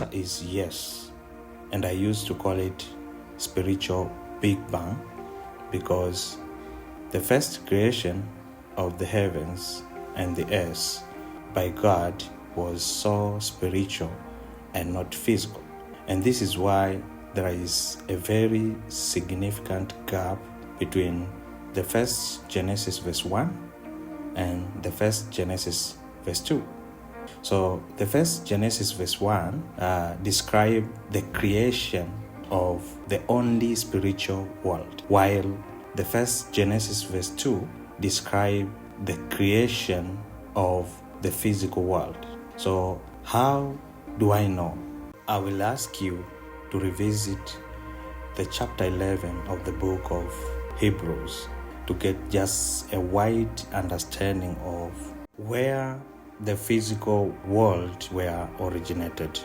answer is yes. And I used to call it spiritual BigBang because the first creation of the heavens and the earth by God was so spiritual and not physical. And this is why there is a very significant gap between the first Genesis verse 1 and the first Genesis verse 2. So the first Genesis verse 1 describes the creation of the only spiritual world, while the first Genesis verse 2 describes the creation of the physical world. So how do I know? I will ask you to revisit the chapter 11 of the book of Hebrews to get just a wide understanding of where the physical world were originated.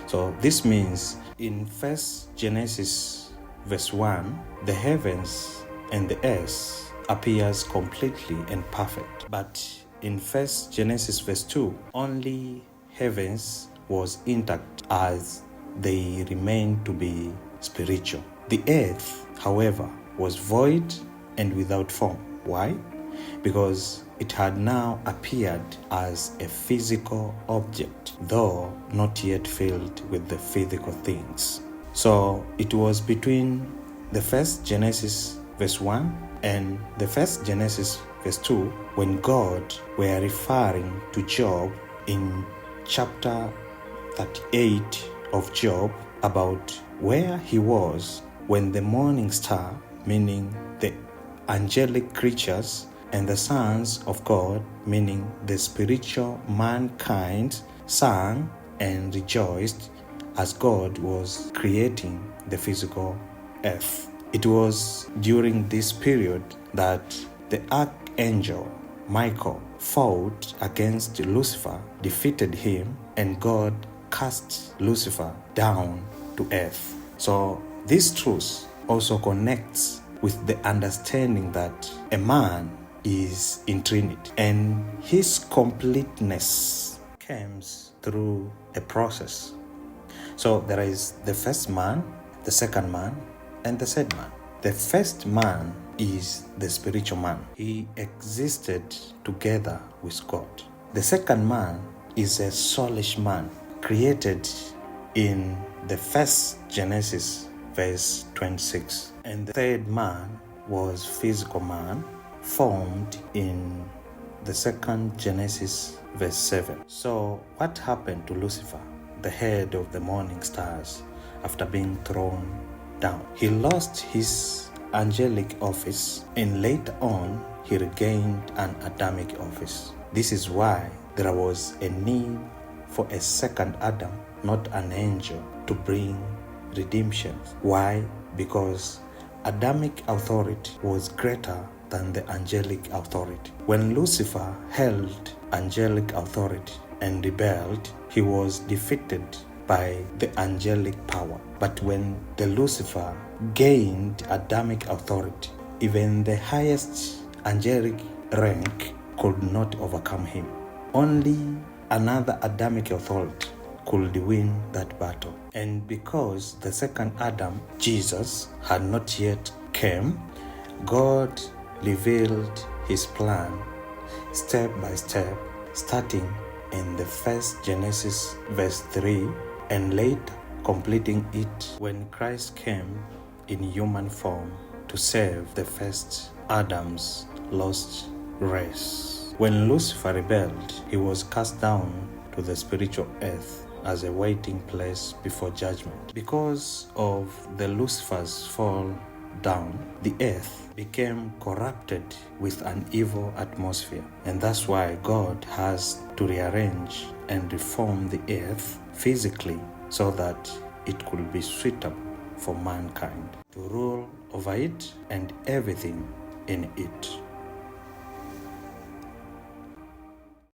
So this means in first Genesis verse 1, the heavens and the earth appears completely and perfect. But in first Genesis verse 2, only heavens was intact as they remained to be spiritual. The earth, however, was void and without form. Why? Because it had now appeared as a physical object, though not yet filled with the physical things. So it was between the first Genesis verse 1 and the first Genesis verse 2 when God were referring to Job in chapter 38 of Job about where he was when the morning star, meaning the angelic creatures, and the sons of God, meaning the spiritual mankind, sang and rejoiced as God was creating the physical earth. It was during this period that the archangel Michael fought against Lucifer, defeated him, and God cast Lucifer down to earth. So this truth also connects with the understanding that a man is in Trinity, and his completeness comes through a process. So there is the first man, the second man, and the third man. The first man is the spiritual man. He existed together with God. The second man is a soulish man created in the first Genesis verse 26. And the third man was physical man formed in the second Genesis verse 7. So what happened to Lucifer, the head of the morning stars, after being thrown down? He lost his angelic office, and later on he regained an Adamic office. This is why there was a need for a second Adam, not an angel, to bring redemption. Why? Because Adamic authority was greater than the angelic authority. When Lucifer held angelic authority and rebelled, he was defeated by the angelic power. But when the Lucifer gained Adamic authority, even the highest angelic rank could not overcome him. Only another Adamic authority could win that battle. And because the second Adam, Jesus, had not yet come, God revealed his plan step by step, starting in the first Genesis verse 3 and later completing it when Christ came in human form to save the first Adam's lost race. When Lucifer rebelled, he was cast down to the spiritual earth as a waiting place before judgment. Because of the Lucifer's fall down, the earth became corrupted with an evil atmosphere. And that's why God has to rearrange and reform the earth physically so that it could be suitable for mankind to rule over it and everything in it.